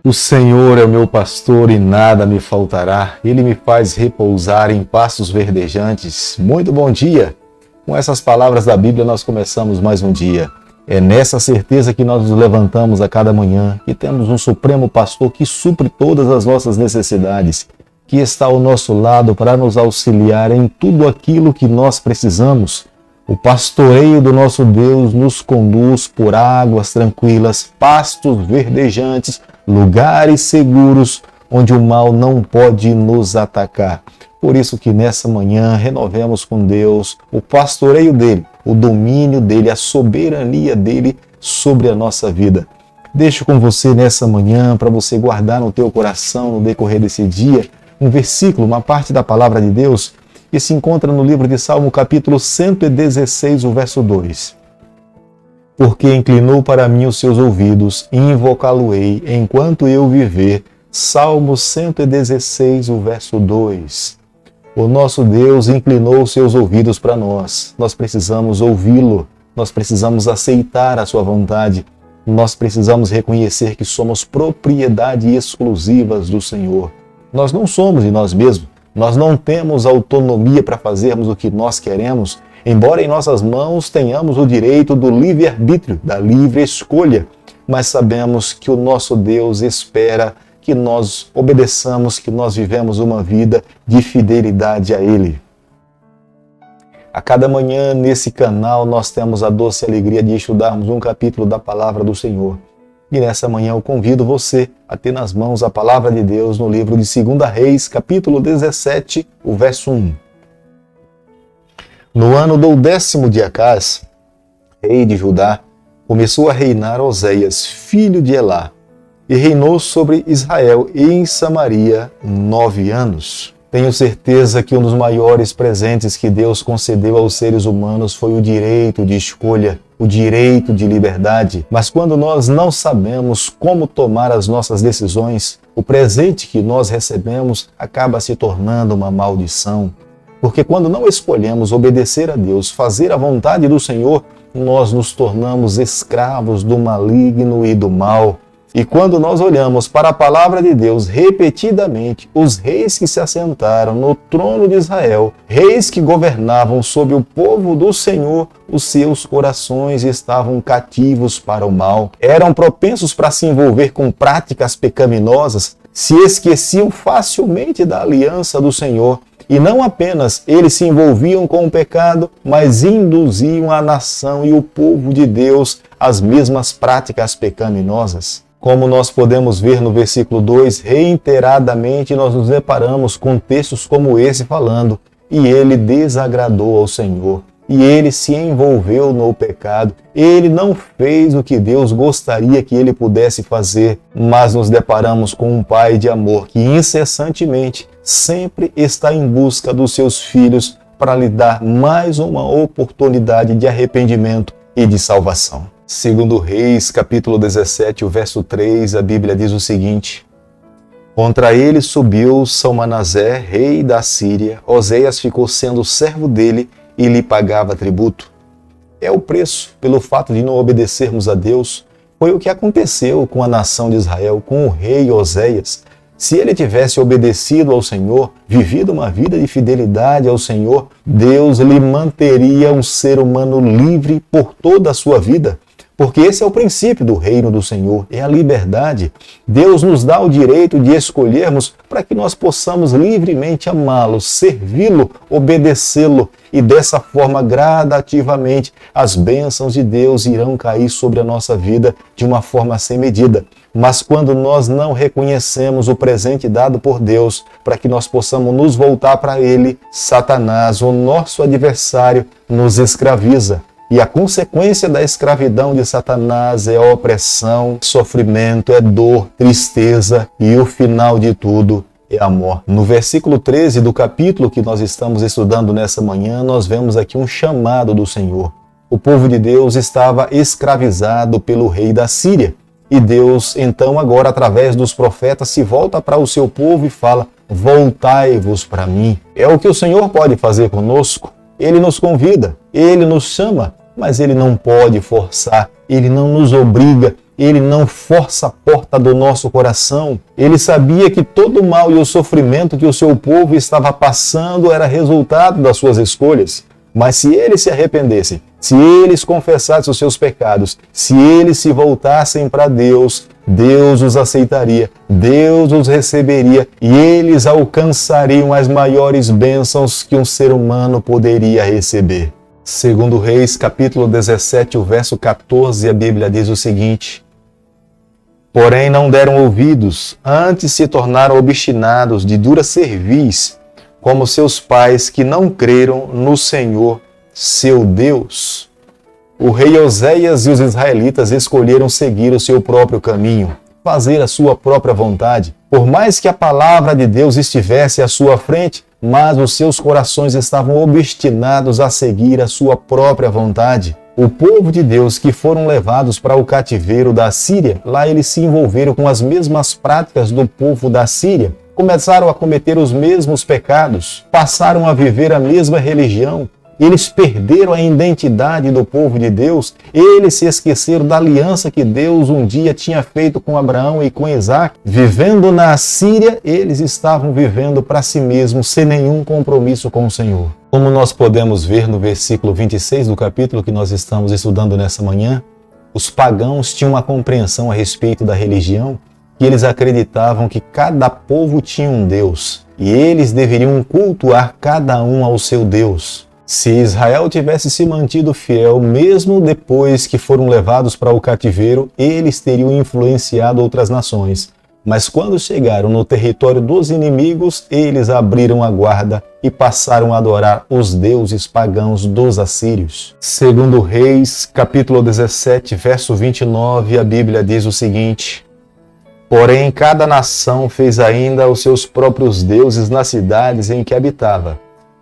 O Senhor é o meu pastor e nada me faltará. Ele me faz repousar em pastos verdejantes. Muito bom dia! Com essas palavras da Bíblia nós começamos mais um dia. É nessa certeza que nós nos levantamos a cada manhã, que temos um Supremo Pastor que supre todas as nossas necessidades, que está ao nosso lado para nos auxiliar em tudo aquilo que nós precisamos. O pastoreio do nosso Deus nos conduz por águas tranquilas, pastos verdejantes, lugares seguros, onde o mal não pode nos atacar. Por isso que nessa manhã renovemos com Deus o pastoreio dele, o domínio dele, a soberania dele sobre a nossa vida. Deixo com você nessa manhã para você guardar no teu coração no decorrer desse dia um versículo, uma parte da palavra de Deus que se encontra no livro de Salmo, capítulo 116, o verso 2. Porque inclinou para mim os seus ouvidos, e invocá-lo-ei enquanto eu viver. Salmo 116, o verso 2. O nosso Deus inclinou os seus ouvidos para nós. Nós precisamos ouvi-lo, nós precisamos aceitar a sua vontade, nós precisamos reconhecer que somos propriedade exclusivas do Senhor. Nós não somos de nós mesmos. Nós não temos autonomia para fazermos o que nós queremos, embora em nossas mãos tenhamos o direito do livre-arbítrio, da livre escolha, mas sabemos que o nosso Deus espera que nós obedeçamos, que nós vivemos uma vida de fidelidade a Ele. A cada manhã nesse canal nós temos a doce alegria de estudarmos um capítulo da Palavra do Senhor. E nessa manhã eu convido você a ter nas mãos a palavra de Deus no livro de 2 Reis, capítulo 17, o verso 1. No ano do 10º de Acás, rei de Judá, começou a reinar Oséias, filho de Elá, e reinou sobre Israel e em Samaria 9 anos. Tenho certeza que um dos maiores presentes que Deus concedeu aos seres humanos foi o direito de escolha, o direito de liberdade. Mas quando nós não sabemos como tomar as nossas decisões, o presente que nós recebemos acaba se tornando uma maldição. Porque quando não escolhemos obedecer a Deus, fazer a vontade do Senhor, nós nos tornamos escravos do maligno e do mal. E quando nós olhamos para a palavra de Deus repetidamente, os reis que se assentaram no trono de Israel, reis que governavam sobre o povo do Senhor, os seus corações estavam cativos para o mal. Eram propensos para se envolver com práticas pecaminosas, se esqueciam facilmente da aliança do Senhor. E não apenas eles se envolviam com o pecado, mas induziam a nação e o povo de Deus às mesmas práticas pecaminosas. Como nós podemos ver no versículo 2, reiteradamente nós nos deparamos com textos como esse falando: e ele desagradou ao Senhor, e ele se envolveu no pecado, ele não fez o que Deus gostaria que ele pudesse fazer, mas nos deparamos com um pai de amor que incessantemente sempre está em busca dos seus filhos para lhe dar mais uma oportunidade de arrependimento e de salvação. Segundo Reis, capítulo 17, o verso 3, a Bíblia diz o seguinte: contra ele subiu Salmanasé, rei da Síria. Oséias ficou sendo servo dele e lhe pagava tributo. É o preço pelo fato de não obedecermos a Deus. Foi o que aconteceu com a nação de Israel, com o rei Oséias. Se ele tivesse obedecido ao Senhor, vivido uma vida de fidelidade ao Senhor, Deus lhe manteria um ser humano livre por toda a sua vida. Porque esse é o princípio do reino do Senhor, é a liberdade. Deus nos dá o direito de escolhermos para que nós possamos livremente amá-lo, servi-lo, obedecê-lo. E dessa forma, gradativamente, as bênçãos de Deus irão cair sobre a nossa vida de uma forma sem medida. Mas quando nós não reconhecemos o presente dado por Deus para que nós possamos nos voltar para Ele, Satanás, o nosso adversário, nos escraviza. E a consequência da escravidão de Satanás é opressão, sofrimento, é dor, tristeza e o final de tudo é a morte. No versículo 13 do capítulo que nós estamos estudando nessa manhã, nós vemos aqui um chamado do Senhor. O povo de Deus estava escravizado pelo rei da Síria. E Deus, então, agora, através dos profetas, se volta para o seu povo e fala: voltai-vos para mim. É o que o Senhor pode fazer conosco. Ele nos convida, Ele nos chama, mas Ele não pode forçar, Ele não nos obriga, Ele não força a porta do nosso coração. Ele sabia que todo o mal e o sofrimento que o seu povo estava passando era resultado das suas escolhas. Mas se eles se arrependessem, se eles confessassem os seus pecados, se eles se voltassem para Deus, Deus os aceitaria, Deus os receberia e eles alcançariam as maiores bênçãos que um ser humano poderia receber. Segundo Reis, capítulo 17, o verso 14, a Bíblia diz o seguinte: porém não deram ouvidos, antes se tornaram obstinados de dura cerviz, como seus pais que não creram no Senhor, seu Deus. O rei Oséias e os israelitas escolheram seguir o seu próprio caminho, fazer a sua própria vontade. Por mais que a palavra de Deus estivesse à sua frente, mas os seus corações estavam obstinados a seguir a sua própria vontade. O povo de Deus que foram levados para o cativeiro da Síria, lá eles se envolveram com as mesmas práticas do povo da Síria. Começaram a cometer os mesmos pecados, passaram a viver a mesma religião. Eles perderam a identidade do povo de Deus, eles se esqueceram da aliança que Deus um dia tinha feito com Abraão e com Isaac. Vivendo na Síria, eles estavam vivendo para si mesmos, sem nenhum compromisso com o Senhor. Como nós podemos ver no versículo 26 do capítulo que nós estamos estudando nessa manhã, os pagãos tinham uma compreensão a respeito da religião, que eles acreditavam que cada povo tinha um Deus, e eles deveriam cultuar cada um ao seu Deus. Se Israel tivesse se mantido fiel, mesmo depois que foram levados para o cativeiro, eles teriam influenciado outras nações. Mas quando chegaram no território dos inimigos, eles abriram a guarda e passaram a adorar os deuses pagãos dos assírios. Segundo Reis, capítulo 17, verso 29, a Bíblia diz o seguinte: porém, cada nação fez ainda os seus próprios deuses nas cidades em que habitava,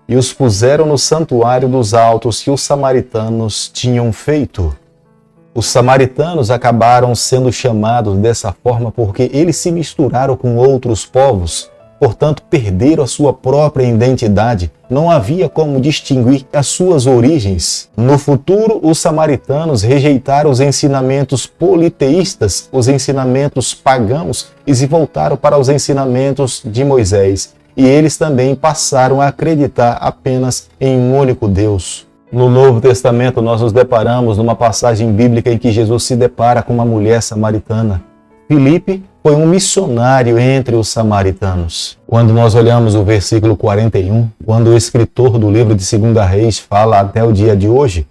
e os puseram no santuário dos altos que os samaritanos tinham feito. Os samaritanos acabaram sendo chamados dessa forma porque eles se misturaram com outros povos, portanto perderam a sua própria identidade. Não havia como distinguir as suas origens. No futuro, os samaritanos rejeitaram os ensinamentos politeístas, os ensinamentos pagãos, e se voltaram para os ensinamentos de Moisés. E eles também passaram a acreditar apenas em um único Deus. No Novo Testamento, nós nos deparamos numa passagem bíblica em que Jesus se depara com uma mulher samaritana. Filipe foi um missionário entre os samaritanos. Quando nós olhamos o versículo 41, quando o escritor do livro de 2 Reis fala até o dia de hoje,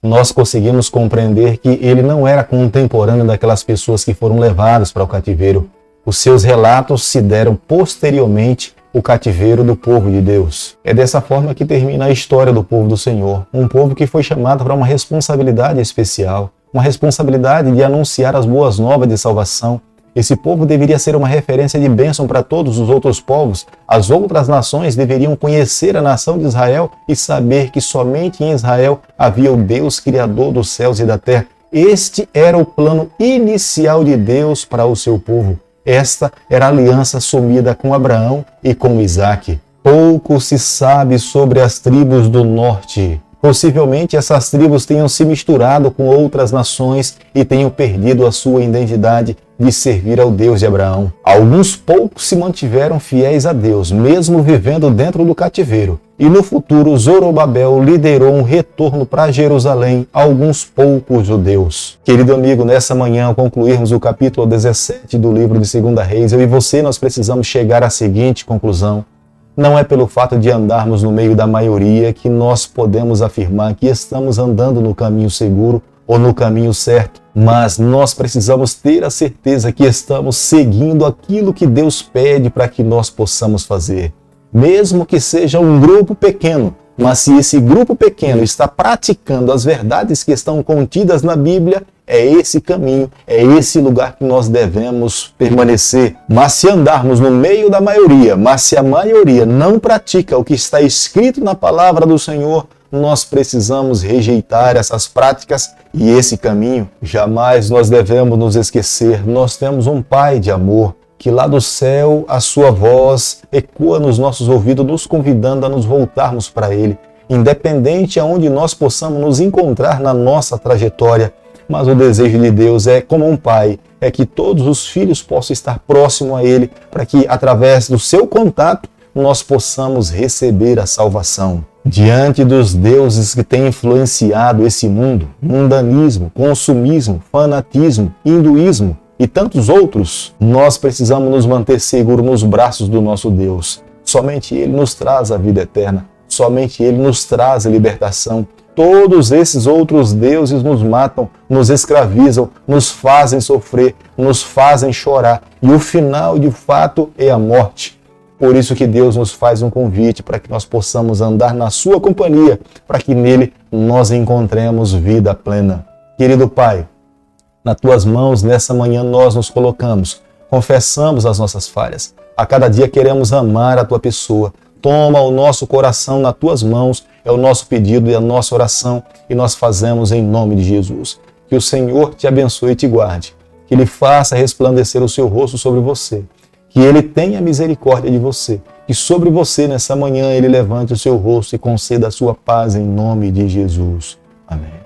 nós conseguimos compreender que ele não era contemporâneo daquelas pessoas que foram levadas para o cativeiro. Os seus relatos se deram posteriormente o cativeiro do povo de Deus. É dessa forma que termina a história do povo do Senhor, um povo que foi chamado para uma responsabilidade especial, uma responsabilidade de anunciar as boas novas de salvação. Esse povo deveria ser uma referência de bênção para todos os outros povos. As outras nações deveriam conhecer a nação de Israel e saber que somente em Israel havia o Deus Criador dos céus e da terra. Este era o plano inicial de Deus para o seu povo. Esta era a aliança assumida com Abraão e com Isaac. Pouco se sabe sobre as tribos do norte. Possivelmente essas tribos tenham se misturado com outras nações e tenham perdido a sua identidade de servir ao Deus de Abraão. Alguns poucos se mantiveram fiéis a Deus, mesmo vivendo dentro do cativeiro. E no futuro, Zorobabel liderou um retorno para Jerusalém a alguns poucos judeus. Querido amigo, nessa manhã, ao concluirmos o capítulo 17 do livro de 2 Reis, eu e você, nós precisamos chegar à seguinte conclusão. Não é pelo fato de andarmos no meio da maioria que nós podemos afirmar que estamos andando no caminho seguro ou no caminho certo, mas nós precisamos ter a certeza que estamos seguindo aquilo que Deus pede para que nós possamos fazer. Mesmo que seja um grupo pequeno, mas se esse grupo pequeno está praticando as verdades que estão contidas na Bíblia, é esse caminho, é esse lugar que nós devemos permanecer. Mas se andarmos no meio da maioria, mas se a maioria não pratica o que está escrito na palavra do Senhor, nós precisamos rejeitar essas práticas e esse caminho. Jamais nós devemos nos esquecer, nós temos um Pai de amor, que lá do céu a sua voz ecoa nos nossos ouvidos, nos convidando a nos voltarmos para Ele. Independente aonde nós possamos nos encontrar na nossa trajetória, mas o desejo de Deus é, como um pai, é que todos os filhos possam estar próximo a Ele, para que, através do seu contato, nós possamos receber a salvação. Diante dos deuses que têm influenciado esse mundo, mundanismo, consumismo, fanatismo, hinduísmo e tantos outros, nós precisamos nos manter seguros nos braços do nosso Deus. Somente Ele nos traz a vida eterna, somente Ele nos traz a libertação. Todos esses outros deuses nos matam, nos escravizam, nos fazem sofrer, nos fazem chorar. E o final, de fato, é a morte. Por isso que Deus nos faz um convite para que nós possamos andar na sua companhia, para que nele nós encontremos vida plena. Querido Pai, nas tuas mãos nessa manhã nós nos colocamos, confessamos as nossas falhas. A cada dia queremos amar a tua pessoa. Toma o nosso coração nas tuas mãos, é o nosso pedido e a nossa oração, e nós fazemos em nome de Jesus. Que o Senhor te abençoe e te guarde, que Ele faça resplandecer o seu rosto sobre você, que Ele tenha misericórdia de você, que sobre você nessa manhã Ele levante o seu rosto e conceda a sua paz em nome de Jesus. Amém.